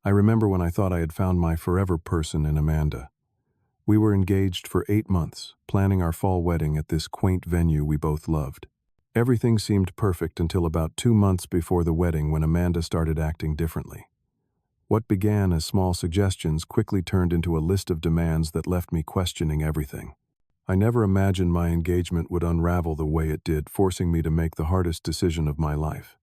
I remember when I thought I had found my forever person in Amanda. We were engaged for 8 months, planning our fall wedding at this quaint venue we both loved. Everything seemed perfect until about 2 months before the wedding when Amanda started acting differently. What began as small suggestions quickly turned into a list of demands that left me questioning everything. I never imagined my engagement would unravel the way it did, forcing me to make the hardest decision of my life.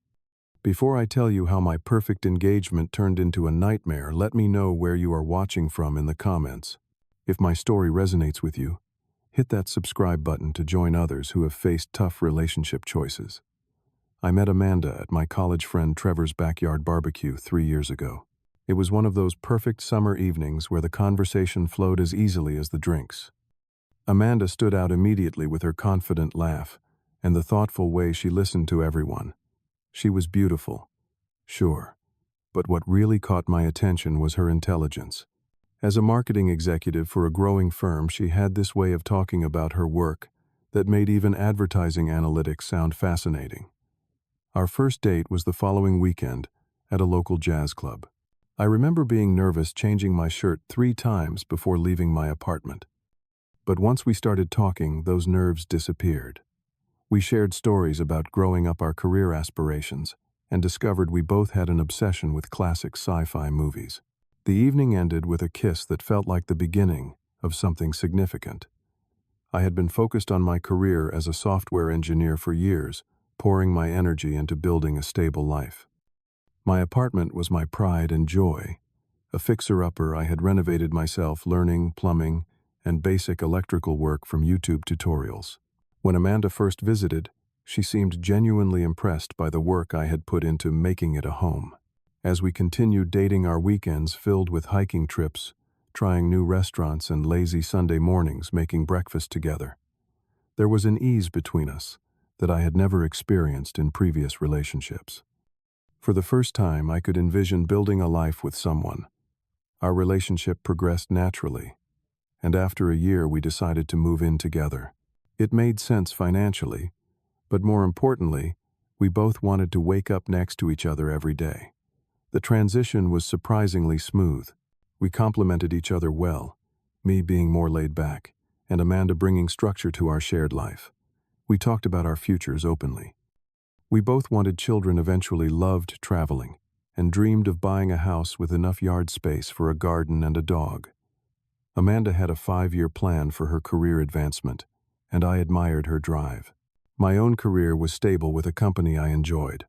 Before I tell you how my perfect engagement turned into a nightmare, let me know where you are watching from in the comments. If my story resonates with you, hit that subscribe button to join others who have faced tough relationship choices. I met Amanda at my college friend Trevor's backyard barbecue 3 years ago. It was one of those perfect summer evenings where the conversation flowed as easily as the drinks. Amanda stood out immediately with her confident laugh and the thoughtful way she listened to everyone. She was beautiful, sure, but what really caught my attention was her intelligence. As a marketing executive for a growing firm, she had this way of talking about her work that made even advertising analytics sound fascinating. Our first date was the following weekend at a local jazz club. I remember being nervous changing my shirt 3 times before leaving my apartment. But once we started talking, those nerves disappeared. We shared stories about growing up, our career aspirations, and discovered we both had an obsession with classic sci-fi movies. The evening ended with a kiss that felt like the beginning of something significant. I had been focused on my career as a software engineer for years, pouring my energy into building a stable life. My apartment was my pride and joy. A fixer-upper, I had renovated myself, learning plumbing and basic electrical work from YouTube tutorials. When Amanda first visited, she seemed genuinely impressed by the work I had put into making it a home. As we continued dating, our weekends filled with hiking trips, trying new restaurants, and lazy Sunday mornings making breakfast together. There was an ease between us that I had never experienced in previous relationships. For the first time, I could envision building a life with someone. Our relationship progressed naturally, and after a year we decided to move in together. It made sense financially, but more importantly, we both wanted to wake up next to each other every day. The transition was surprisingly smooth. We complemented each other well, me being more laid back, and Amanda bringing structure to our shared life. We talked about our futures openly. We both wanted children, eventually loved traveling, and dreamed of buying a house with enough yard space for a garden and a dog. Amanda had a 5-year plan for her career advancement, and I admired her drive. My own career was stable with a company I enjoyed,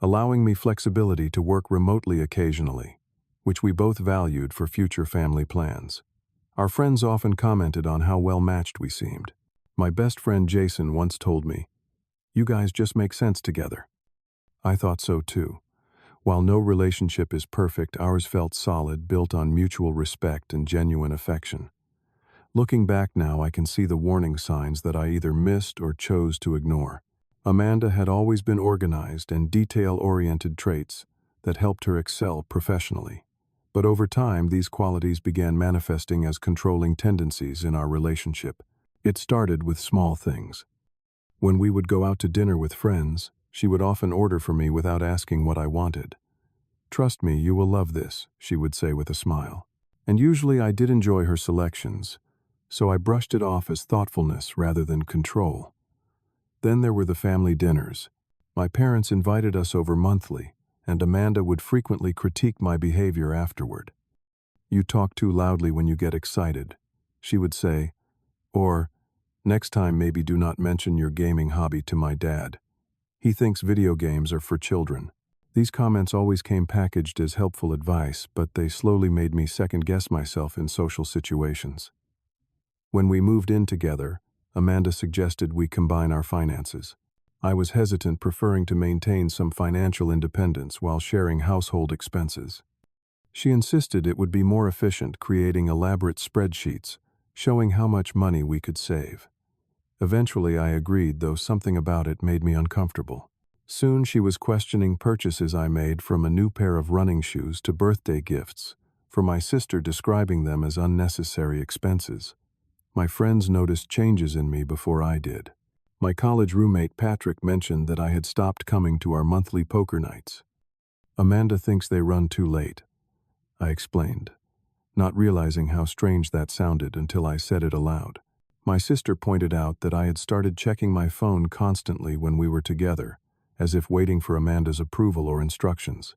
allowing me flexibility to work remotely occasionally, which we both valued for future family plans. Our friends often commented on how well-matched we seemed. My best friend Jason once told me, "You guys just make sense together." I thought so too. While no relationship is perfect, ours felt solid, built on mutual respect and genuine affection. Looking back now, I can see the warning signs that I either missed or chose to ignore. Amanda had always been organized and detail-oriented traits that helped her excel professionally. But over time, these qualities began manifesting as controlling tendencies in our relationship. It started with small things. When we would go out to dinner with friends, she would often order for me without asking what I wanted. "Trust me, you will love this," she would say with a smile. And usually I did enjoy her selections, so I brushed it off as thoughtfulness rather than control. Then there were the family dinners. My parents invited us over monthly, and Amanda would frequently critique my behavior afterward. "You talk too loudly when you get excited," she would say, or, "Next time maybe do not mention your gaming hobby to my dad. He thinks video games are for children." These comments always came packaged as helpful advice, but they slowly made me second-guess myself in social situations. When we moved in together, Amanda suggested we combine our finances. I was hesitant, preferring to maintain some financial independence while sharing household expenses. She insisted it would be more efficient, creating elaborate spreadsheets, showing how much money we could save. Eventually I agreed, though something about it made me uncomfortable. Soon she was questioning purchases I made, from a new pair of running shoes to birthday gifts for my sister, describing them as unnecessary expenses. My friends noticed changes in me before I did. My college roommate Patrick mentioned that I had stopped coming to our monthly poker nights. "Amanda thinks they run too late." I explained, not realizing how strange that sounded until I said it aloud. My sister pointed out that I had started checking my phone constantly when we were together, as if waiting for Amanda's approval or instructions.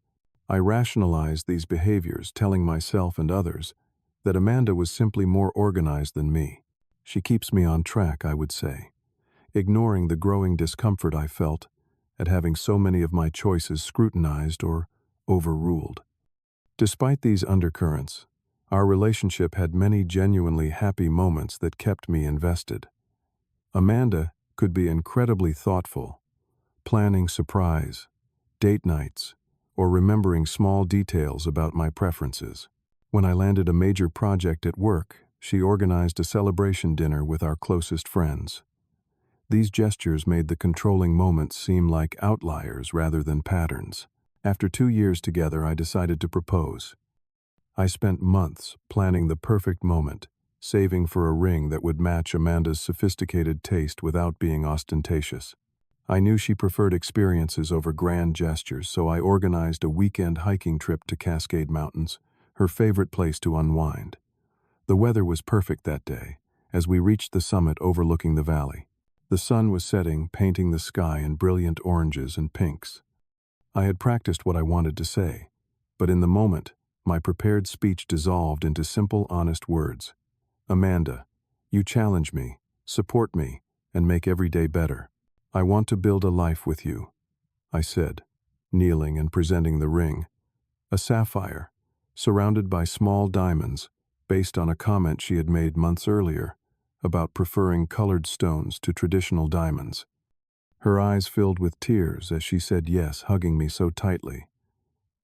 I rationalized these behaviors, telling myself and others that Amanda was simply more organized than me. She keeps me on track, I would say, ignoring the growing discomfort I felt at having so many of my choices scrutinized or overruled. Despite these undercurrents, our relationship had many genuinely happy moments that kept me invested. Amanda could be incredibly thoughtful, planning surprise, date nights, or remembering small details about my preferences. When I landed a major project at work, she organized a celebration dinner with our closest friends. These gestures made the controlling moments seem like outliers rather than patterns. After 2 years together, I decided to propose. I spent months planning the perfect moment, saving for a ring that would match Amanda's sophisticated taste without being ostentatious. I knew she preferred experiences over grand gestures, so I organized a weekend hiking trip to Cascade Mountains, her favorite place to unwind. The weather was perfect that day, as we reached the summit overlooking the valley. The sun was setting, painting the sky in brilliant oranges and pinks. I had practiced what I wanted to say, but in the moment, my prepared speech dissolved into simple, honest words. Amanda, you challenge me, support me, and make every day better. I want to build a life with you, I said, kneeling and presenting the ring. A sapphire, surrounded by small diamonds, based on a comment she had made months earlier about preferring colored stones to traditional diamonds. Her eyes filled with tears as she said yes, hugging me so tightly.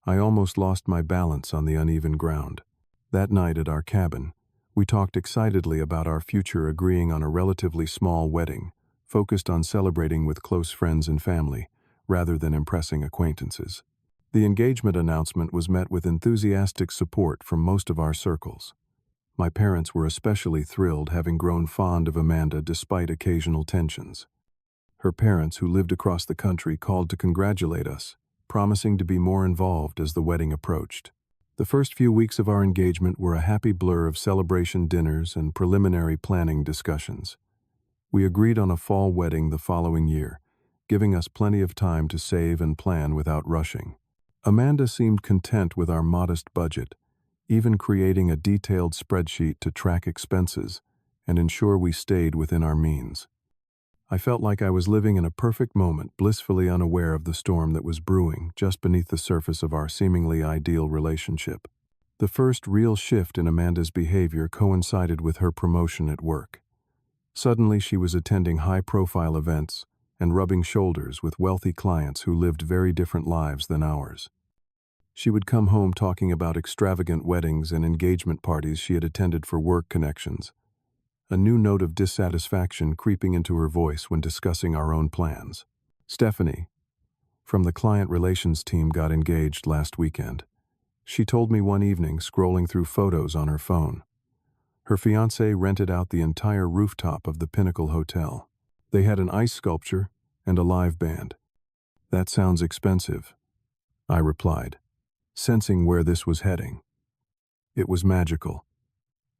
I almost lost my balance on the uneven ground. That night at our cabin, we talked excitedly about our future, agreeing on a relatively small wedding, focused on celebrating with close friends and family, rather than impressing acquaintances. The engagement announcement was met with enthusiastic support from most of our circles. My parents were especially thrilled, having grown fond of Amanda despite occasional tensions. Her parents, who lived across the country, called to congratulate us, promising to be more involved as the wedding approached. The first few weeks of our engagement were a happy blur of celebration dinners and preliminary planning discussions. We agreed on a fall wedding the following year, giving us plenty of time to save and plan without rushing. Amanda seemed content with our modest budget, even creating a detailed spreadsheet to track expenses and ensure we stayed within our means. I felt like I was living in a perfect moment, blissfully unaware of the storm that was brewing just beneath the surface of our seemingly ideal relationship. The first real shift in Amanda's behavior coincided with her promotion at work. Suddenly, she was attending high-profile events and rubbing shoulders with wealthy clients who lived very different lives than ours. She would come home talking about extravagant weddings and engagement parties she had attended for work connections, a new note of dissatisfaction creeping into her voice when discussing our own plans. Stephanie, from the client relations team, got engaged last weekend. She told me one evening, scrolling through photos on her phone. Her fiancé rented out the entire rooftop of the Pinnacle Hotel. They had an ice sculpture and a live band. That sounds expensive, I replied, sensing where this was heading. It was magical.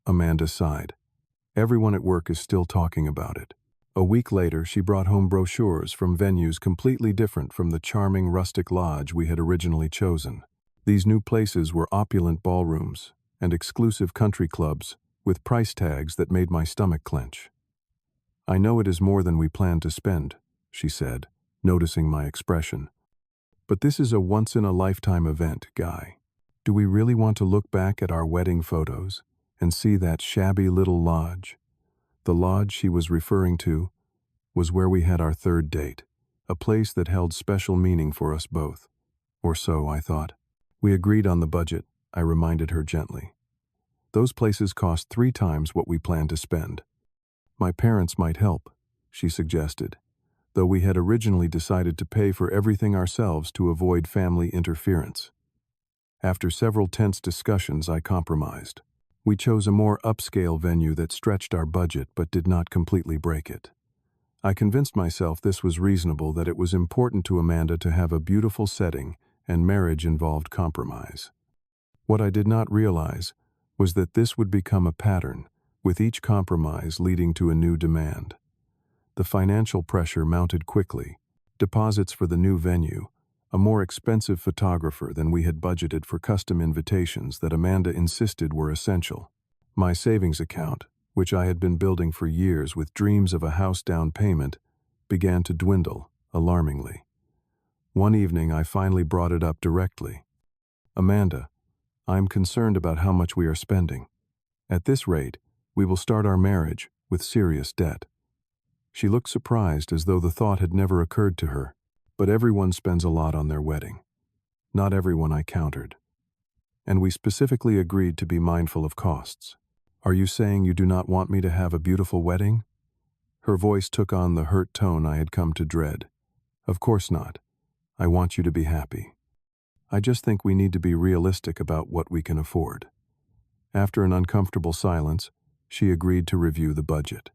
Amanda sighed. Everyone at work is still talking about it. A week later, she brought home brochures from venues completely different from the charming rustic lodge we had originally chosen. These new places were opulent ballrooms and exclusive country clubs with price tags that made my stomach clench. I know it is more than we planned to spend, she said, noticing my expression. But this is a once-in-a-lifetime event, Guy. Do we really want to look back at our wedding photos and see that shabby little lodge? The lodge she was referring to was where we had our third date, a place that held special meaning for us both. Or so I thought. We agreed on the budget, I reminded her gently. Those places cost 3 times what we planned to spend. My parents might help, she suggested, though we had originally decided to pay for everything ourselves to avoid family interference. After several tense discussions, I compromised. We chose a more upscale venue that stretched our budget but did not completely break it. I convinced myself this was reasonable, that it was important to Amanda to have a beautiful setting, and marriage involved compromise. What I did not realize was that this would become a pattern, with each compromise leading to a new demand. The financial pressure mounted quickly. Deposits for the new venue, a more expensive photographer than we had budgeted for custom invitations that Amanda insisted were essential. My savings account, which I had been building for years with dreams of a house down payment, began to dwindle, alarmingly. One evening I finally brought it up directly. "Amanda, I'm concerned about how much we are spending. At this rate, we will start our marriage with serious debt." She looked surprised, as though the thought had never occurred to her. "But everyone spends a lot on their wedding." "Not everyone," I countered. "And we specifically agreed to be mindful of costs." "Are you saying you do not want me to have a beautiful wedding?" Her voice took on the hurt tone I had come to dread. "Of course not. I want you to be happy. I just think we need to be realistic about what we can afford." After an uncomfortable silence, she agreed to review the budget.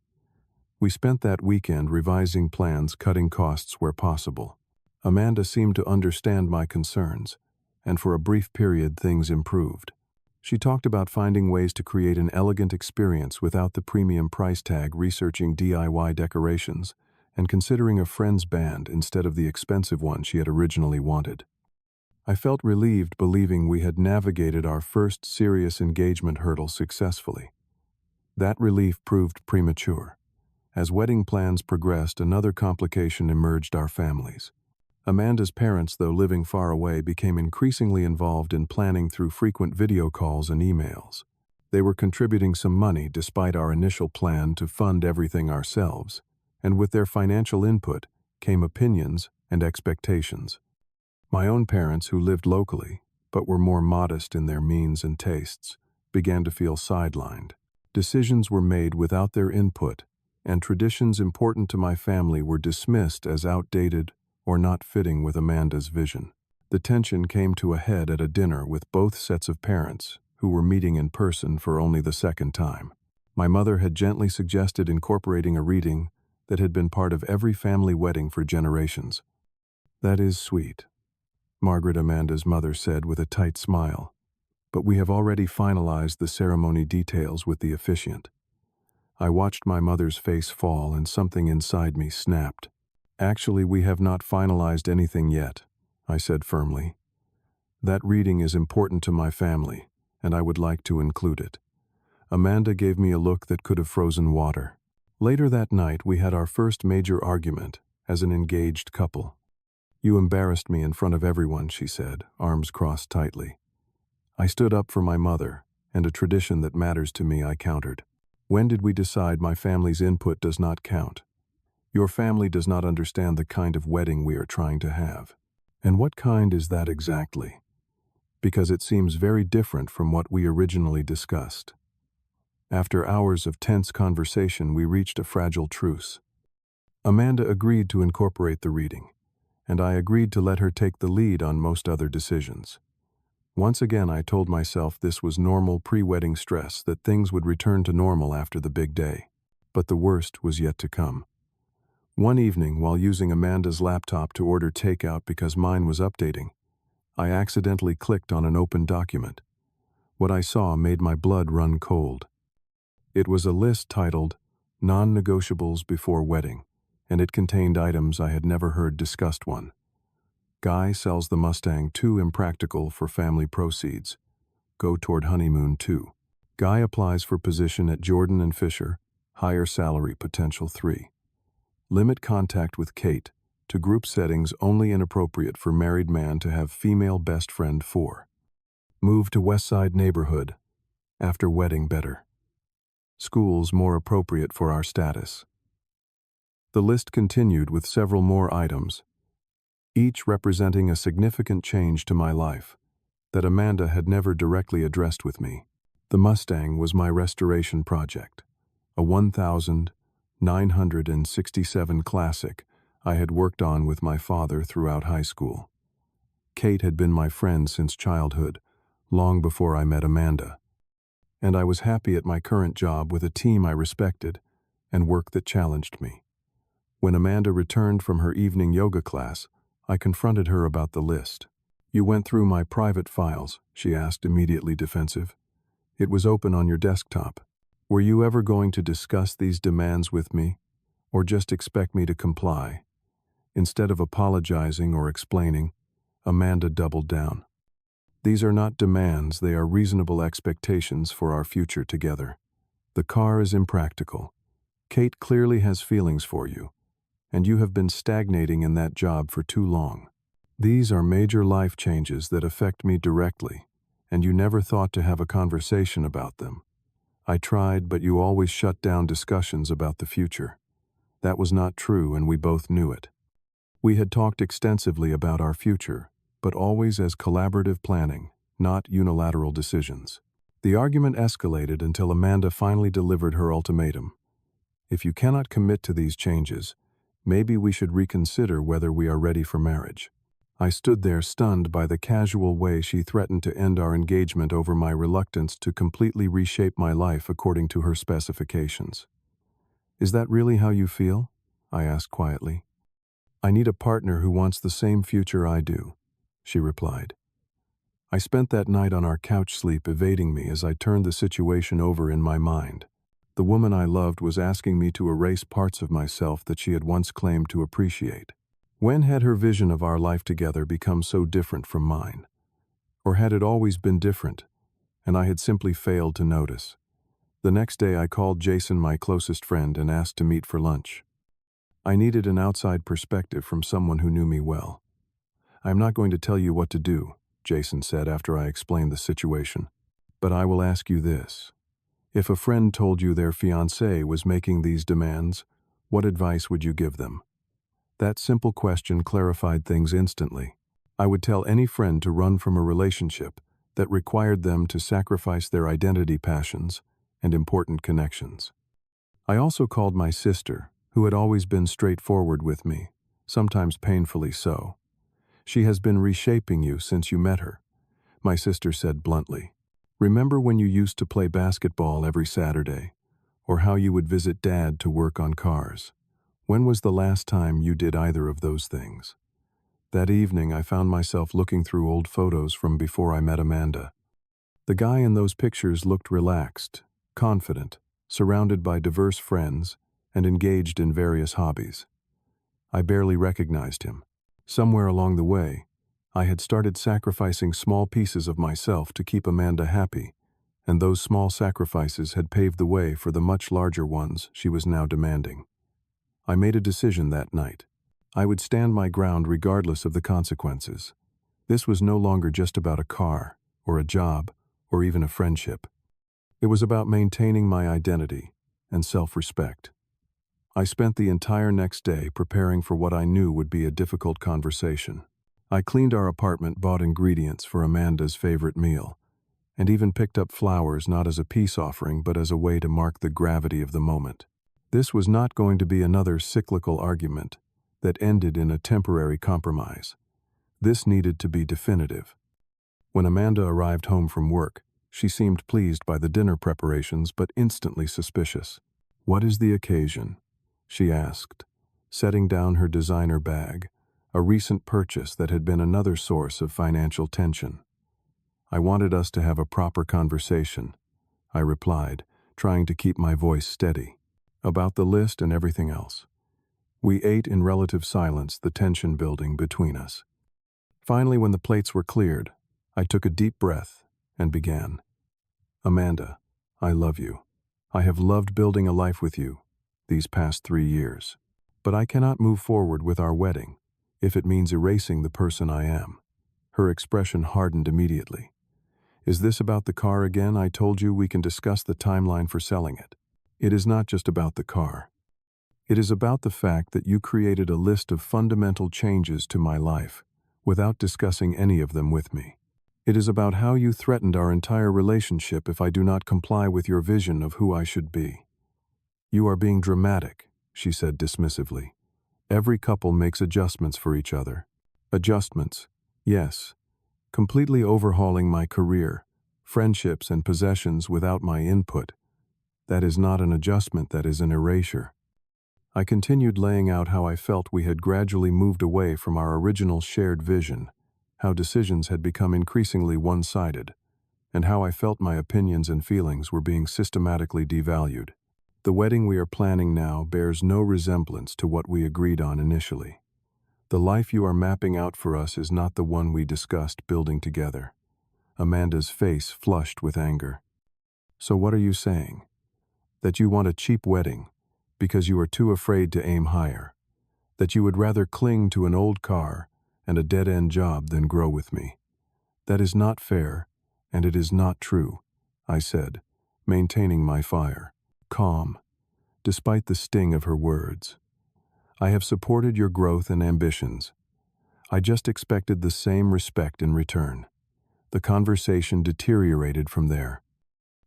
We spent that weekend revising plans, cutting costs where possible. Amanda seemed to understand my concerns, and for a brief period things improved. She talked about finding ways to create an elegant experience without the premium price tag, researching DIY decorations, and considering a friend's band instead of the expensive one she had originally wanted. I felt relieved, believing we had navigated our first serious engagement hurdle successfully. That relief proved premature. As wedding plans progressed, another complication emerged: our families. Amanda's parents, though living far away, became increasingly involved in planning through frequent video calls and emails. They were contributing some money despite our initial plan to fund everything ourselves, and with their financial input came opinions and expectations. My own parents, who lived locally but were more modest in their means and tastes, began to feel sidelined. Decisions were made without their input, and traditions important to my family were dismissed as outdated or not fitting with Amanda's vision. The tension came to a head at a dinner with both sets of parents, who were meeting in person for only the second time. My mother had gently suggested incorporating a reading that had been part of every family wedding for generations. "That is sweet," Margaret, Amanda's mother, said with a tight smile. "But we have already finalized the ceremony details with the officiant." I watched my mother's face fall, and something inside me snapped. "Actually, we have not finalized anything yet," I said firmly. "That reading is important to my family, and I would like to include it." Amanda gave me a look that could have frozen water. Later that night, we had our first major argument as an engaged couple. "You embarrassed me in front of everyone," she said, arms crossed tightly. I stood up for my mother, and a tradition that matters to me, I countered. "When did we decide my family's input does not count? Your family does not understand the kind of wedding we are trying to have." "And what kind is that exactly?" "Because it seems very different from what we originally discussed." After hours of tense conversation, we reached a fragile truce. Amanda agreed to incorporate the reading, and I agreed to let her take the lead on most other decisions. Once again, I told myself this was normal pre-wedding stress, that things would return to normal after the big day. But the worst was yet to come. One evening, while using Amanda's laptop to order takeout because mine was updating, I accidentally clicked on an open document. What I saw made my blood run cold. It was a list titled "Non-Negotiables Before Wedding," and it contained items I had never heard discussed. 1. Guy sells the Mustang, too impractical for family proceeds. Go toward honeymoon. 2. Guy applies for position at Jordan and Fisher, higher salary potential. 3. Limit contact with Kate to group settings only inappropriate for married man to have female best friend. 4. Move to West Side neighborhood. After wedding better. Schools more appropriate for our status. The list continued with several more items, each representing a significant change to my life that Amanda had never directly addressed with me. The Mustang was my restoration project, a 1967 classic I had worked on with my father throughout high school. Kate had been my friend since childhood, long before I met Amanda, and I was happy at my current job with a team I respected and work that challenged me. When Amanda returned from her evening yoga class, I confronted her about the list. "You went through my private files," she asked, immediately defensive. "It was open on your desktop. Were you ever going to discuss these demands with me, or just expect me to comply?" Instead of apologizing or explaining, Amanda doubled down. "These are not demands, they are reasonable expectations for our future together. The car is impractical. Kate clearly has feelings for you, and you have been stagnating in that job for too long. These are major life changes that affect me directly, and you never thought to have a conversation about them. I tried, but you always shut down discussions about the future. That was not true, and we both knew it. We had talked extensively about our future, but always as collaborative planning, not unilateral decisions." The argument escalated until Amanda finally delivered her ultimatum. "If you cannot commit to these changes, maybe we should reconsider whether we are ready for marriage." I stood there stunned by the casual way she threatened to end our engagement over my reluctance to completely reshape my life according to her specifications. "Is that really how you feel?" I asked quietly. "I need a partner who wants the same future I do," she replied. I spent that night on our couch, sleep evading me as I turned the situation over in my mind. The woman I loved was asking me to erase parts of myself that she had once claimed to appreciate. When had her vision of our life together become so different from mine? Or had it always been different, and I had simply failed to notice? The next day I called Jason, my closest friend, and asked to meet for lunch. I needed an outside perspective from someone who knew me well. "I am not going to tell you what to do," Jason said after I explained the situation. "But I will ask you this. If a friend told you their fiancée was making these demands, what advice would you give them?" That simple question clarified things instantly. I would tell any friend to run from a relationship that required them to sacrifice their identity, passions, and important connections. I also called my sister, who had always been straightforward with me, sometimes painfully so. "She has been reshaping you since you met her," my sister said bluntly. "Remember when you used to play basketball every Saturday, or how you would visit Dad to work on cars? When was the last time you did either of those things?" That evening, I found myself looking through old photos from before I met Amanda. The guy in those pictures looked relaxed, confident, surrounded by diverse friends, and engaged in various hobbies. I barely recognized him. Somewhere along the way, I had started sacrificing small pieces of myself to keep Amanda happy, and those small sacrifices had paved the way for the much larger ones she was now demanding. I made a decision that night. I would stand my ground regardless of the consequences. This was no longer just about a car, or a job, or even a friendship. It was about maintaining my identity and self-respect. I spent the entire next day preparing for what I knew would be a difficult conversation. I cleaned our apartment, bought ingredients for Amanda's favorite meal, and even picked up flowers not as a peace offering but as a way to mark the gravity of the moment. This was not going to be another cyclical argument that ended in a temporary compromise. This needed to be definitive. When Amanda arrived home from work, she seemed pleased by the dinner preparations but instantly suspicious. "What is the occasion?" she asked, setting down her designer bag, a recent purchase that had been another source of financial tension. "I wanted us to have a proper conversation," I replied, trying to keep my voice steady. "About the list and everything else." We ate in relative silence, the tension building between us. Finally, when the plates were cleared, I took a deep breath and began. "Amanda, I love you. I have loved building a life with you these past 3 years. But I cannot move forward with our wedding if it means erasing the person I am." Her expression hardened immediately. "Is this about the car again? I told you we can discuss the timeline for selling it." "It is not just about the car. It is about the fact that you created a list of fundamental changes to my life without discussing any of them with me. It is about how you threatened our entire relationship if I do not comply with your vision of who I should be." "You are being dramatic," she said dismissively. "Every couple makes adjustments for each other." "Adjustments, yes. Completely overhauling my career, friendships, and possessions without my input. That is not an adjustment, that is an erasure." I continued laying out how I felt we had gradually moved away from our original shared vision, how decisions had become increasingly one-sided, and how I felt my opinions and feelings were being systematically devalued. The wedding we are planning now bears no resemblance to what we agreed on initially. The life you are mapping out for us is not the one we discussed building together. Amanda's face flushed with anger. So what are you saying? That you want a cheap wedding because you are too afraid to aim higher? That you would rather cling to an old car and a dead-end job than grow with me? That is not fair, and it is not true, I said, maintaining my fire, calm, despite the sting of her words. I have supported your growth and ambitions. I just expected the same respect in return. The conversation deteriorated from there.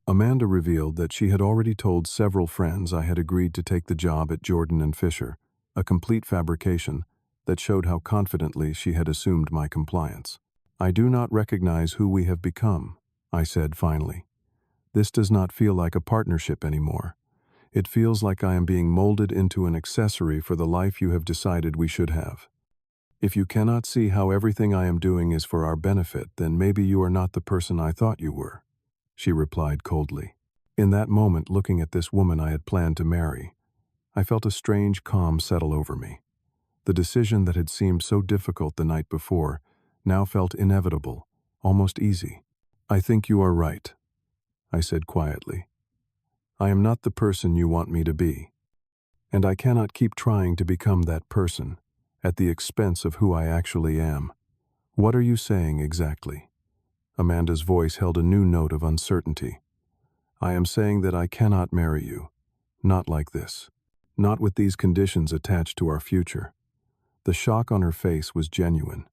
Amanda revealed that she had already told several friends I had agreed to take the job at Jordan & Fisher, a complete fabrication that showed how confidently she had assumed my compliance. I do not recognize who we have become, I said finally. This does not feel like a partnership anymore. It feels like I am being molded into an accessory for the life you have decided we should have. If you cannot see how everything I am doing is for our benefit, then maybe you are not the person I thought you were, she replied coldly. In that moment, looking at this woman I had planned to marry, I felt a strange calm settle over me. The decision that had seemed so difficult the night before now felt inevitable, almost easy. I think you are right, I said quietly. I am not the person you want me to be, and I cannot keep trying to become that person at the expense of who I actually am. What are you saying exactly? Amanda's voice held a new note of uncertainty. I am saying that I cannot marry you. Not like this. Not with these conditions attached to our future. The shock on her face was genuine.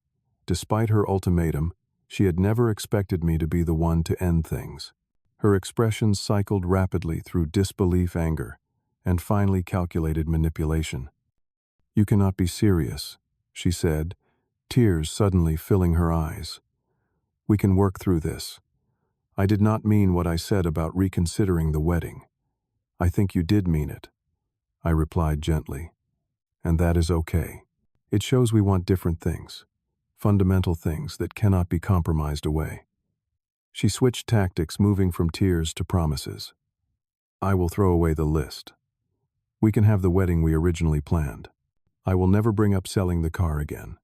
Despite her ultimatum, she had never expected me to be the one to end things. Her expressions cycled rapidly through disbelief, anger, and finally calculated manipulation. You cannot be serious, she said, tears suddenly filling her eyes. We can work through this. I did not mean what I said about reconsidering the wedding. I think you did mean it, I replied gently. And that is okay. It shows we want different things, fundamental things that cannot be compromised away. She switched tactics, moving from tears to promises. I will throw away the list. We can have the wedding we originally planned. I will never bring up selling the car again.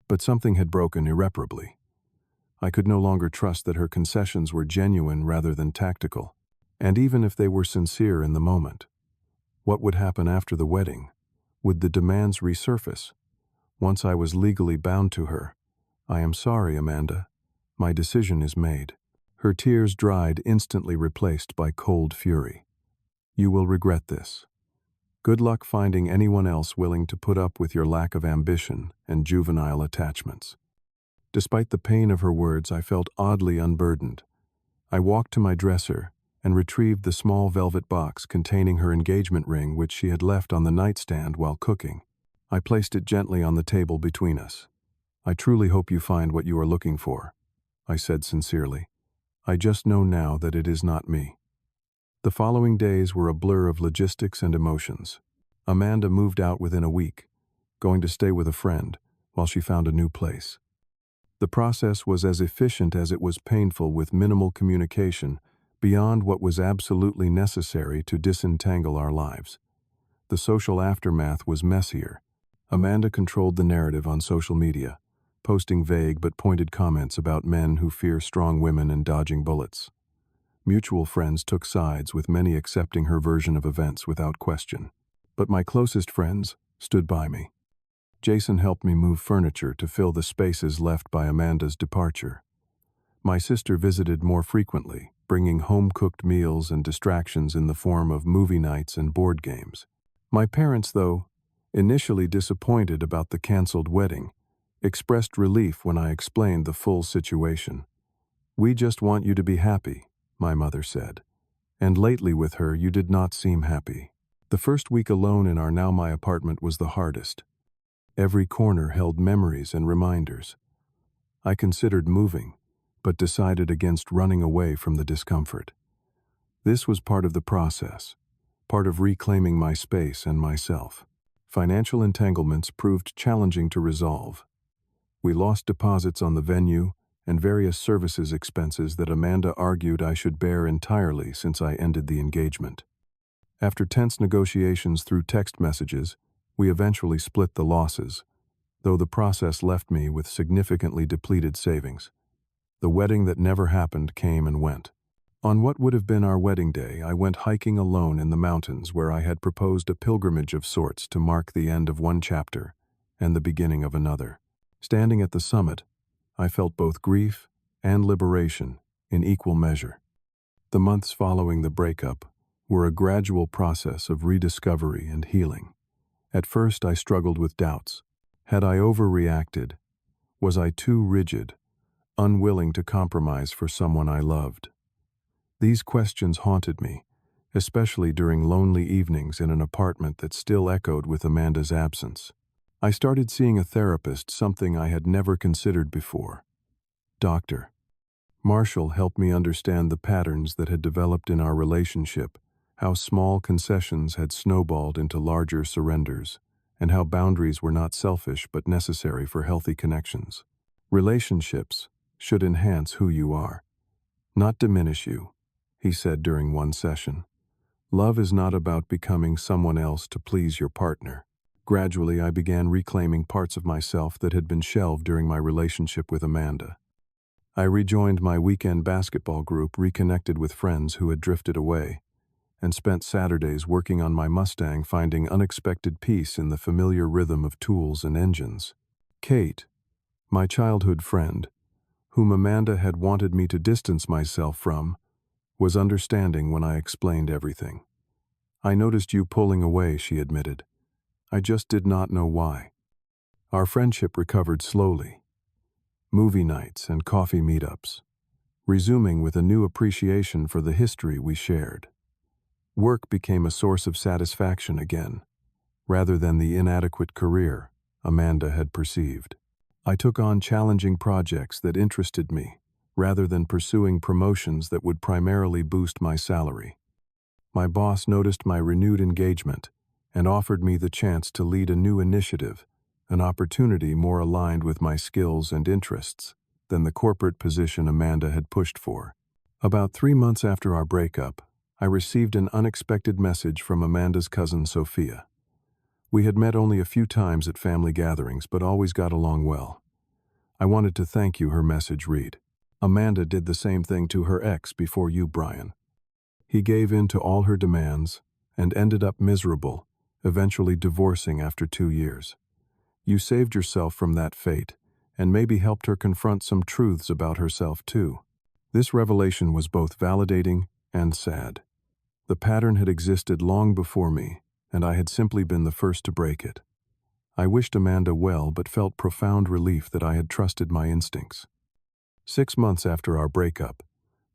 But something had broken irreparably. I could no longer trust that her concessions were genuine rather than tactical. And even if they were sincere in the moment, what would happen after the wedding? Would the demands resurface? Once I was legally bound to her. I am sorry, Amanda. My decision is made. Her tears dried, instantly replaced by cold fury. You will regret this. Good luck finding anyone else willing to put up with your lack of ambition and juvenile attachments. Despite the pain of her words, I felt oddly unburdened. I walked to my dresser and retrieved the small velvet box containing her engagement ring, which she had left on the nightstand while cooking. I placed it gently on the table between us. I truly hope you find what you are looking for, I said sincerely. I just know now that it is not me. The following days were a blur of logistics and emotions. Amanda moved out within a week, going to stay with a friend while she found a new place. The process was as efficient as it was painful, with minimal communication beyond what was absolutely necessary to disentangle our lives. The social aftermath was messier. Amanda controlled the narrative on social media, posting vague but pointed comments about men who fear strong women and dodging bullets. Mutual friends took sides, with many accepting her version of events without question. But my closest friends stood by me. Jason helped me move furniture to fill the spaces left by Amanda's departure. My sister visited more frequently, bringing home-cooked meals and distractions in the form of movie nights and board games. My parents, though initially disappointed about the canceled wedding, expressed relief when I explained the full situation. We just want you to be happy, my mother said. And lately with her, you did not seem happy. The first week alone in our now my apartment was the hardest. Every corner held memories and reminders. I considered moving, but decided against running away from the discomfort. This was part of the process, part of reclaiming my space and myself. Financial entanglements proved challenging to resolve. We lost deposits on the venue and various services expenses that Amanda argued I should bear entirely since I ended the engagement. After tense negotiations through text messages, we eventually split the losses, though the process left me with significantly depleted savings. The wedding that never happened came and went. On what would have been our wedding day, I went hiking alone in the mountains where I had proposed a pilgrimage of sorts to mark the end of one chapter and the beginning of another. Standing at the summit, I felt both grief and liberation in equal measure. The months following the breakup were a gradual process of rediscovery and healing. At first, I struggled with doubts. Had I overreacted? Was I too rigid, unwilling to compromise for someone I loved? These questions haunted me, especially during lonely evenings in an apartment that still echoed with Amanda's absence. I started seeing a therapist, something I had never considered before. Dr. Marshall helped me understand the patterns that had developed in our relationship, how small concessions had snowballed into larger surrenders, and how boundaries were not selfish but necessary for healthy connections. Relationships should enhance who you are, not diminish you, he said during one session. Love is not about becoming someone else to please your partner. Gradually, I began reclaiming parts of myself that had been shelved during my relationship with Amanda. I rejoined my weekend basketball group, reconnected with friends who had drifted away, and spent Saturdays working on my Mustang, finding unexpected peace in the familiar rhythm of tools and engines. Kate, my childhood friend, whom Amanda had wanted me to distance myself from, was understanding when I explained everything. I noticed you pulling away, she admitted. I just did not know why. Our friendship recovered slowly. Movie nights and coffee meetups, resuming with a new appreciation for the history we shared. Work became a source of satisfaction again, rather than the inadequate career Amanda had perceived. I took on challenging projects that interested me, rather than pursuing promotions that would primarily boost my salary. My boss noticed my renewed engagement and offered me the chance to lead a new initiative, an opportunity more aligned with my skills and interests than the corporate position Amanda had pushed for. About 3 months after our breakup, I received an unexpected message from Amanda's cousin Sophia. We had met only a few times at family gatherings, but always got along well. I wanted to thank you, her message read. Amanda did the same thing to her ex before you, Brian. He gave in to all her demands and ended up miserable, eventually divorcing after 2 years. You saved yourself from that fate and maybe helped her confront some truths about herself too. This revelation was both validating and sad. The pattern had existed long before me, and I had simply been the first to break it. I wished Amanda well, but felt profound relief that I had trusted my instincts. 6 months after our breakup,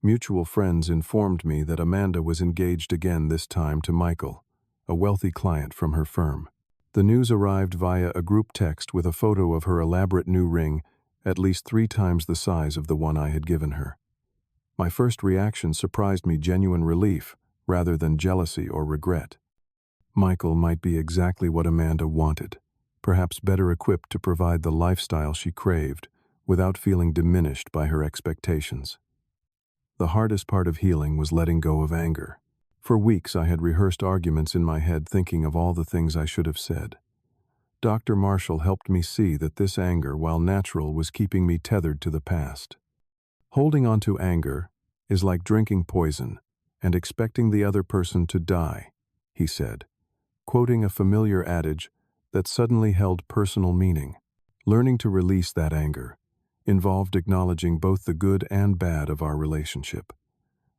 mutual friends informed me that Amanda was engaged again, this time to Michael, a wealthy client from her firm. The news arrived via a group text with a photo of her elaborate new ring, at least 3 times the size of the one I had given her. My first reaction surprised me, genuine relief, rather than jealousy or regret. Michael might be exactly what Amanda wanted, perhaps better equipped to provide the lifestyle she craved, without feeling diminished by her expectations. The hardest part of healing was letting go of anger. For weeks I had rehearsed arguments in my head, thinking of all the things I should have said. Dr. Marshall helped me see that this anger, while natural, was keeping me tethered to the past. Holding on to anger is like drinking poison and expecting the other person to die, he said, quoting a familiar adage that suddenly held personal meaning. Learning to release that anger involved acknowledging both the good and bad of our relationship.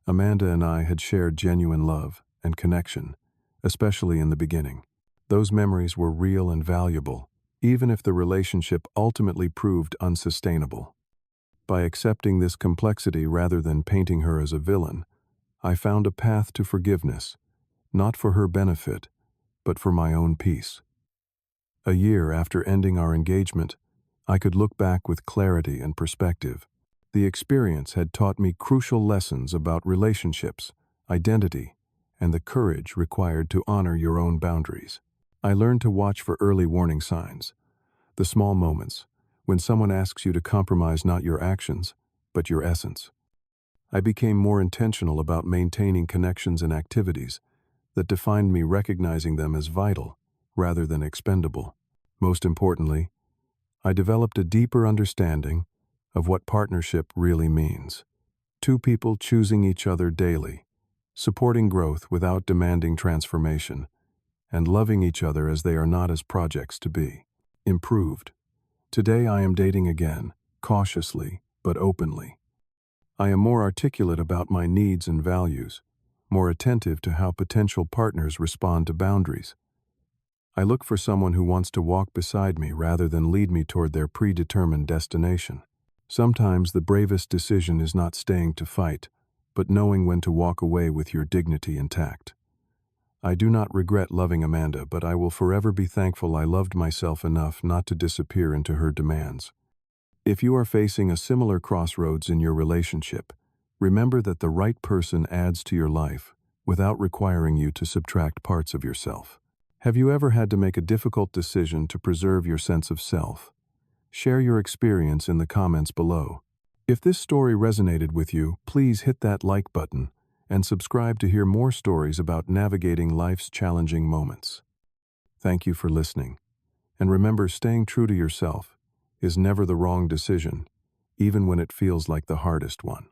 Amanda and I had shared genuine love and connection, especially in the beginning. Those memories were real and valuable, even if the relationship ultimately proved unsustainable. By accepting this complexity rather than painting her as a villain, I found a path to forgiveness, not for her benefit, but for my own peace. A year after ending our engagement, I could look back with clarity and perspective. The experience had taught me crucial lessons about relationships, identity, and the courage required to honor your own boundaries. I learned to watch for early warning signs, the small moments when someone asks you to compromise not your actions, but your essence. I became more intentional about maintaining connections and activities that defined me, recognizing them as vital rather than expendable. Most importantly, I developed a deeper understanding of what partnership really means. Two people choosing each other daily, supporting growth without demanding transformation, and loving each other as they are, not as projects to be improved. Today I am dating again, cautiously but openly. I am more articulate about my needs and values, more attentive to how potential partners respond to boundaries. I look for someone who wants to walk beside me rather than lead me toward their predetermined destination. Sometimes the bravest decision is not staying to fight, but knowing when to walk away with your dignity intact. I do not regret loving Amanda, but I will forever be thankful I loved myself enough not to disappear into her demands. If you are facing a similar crossroads in your relationship, remember that the right person adds to your life without requiring you to subtract parts of yourself. Have you ever had to make a difficult decision to preserve your sense of self? Share your experience in the comments below. If this story resonated with you, please hit that like button and subscribe to hear more stories about navigating life's challenging moments. Thank you for listening. And remember, staying true to yourself is never the wrong decision, even when it feels like the hardest one.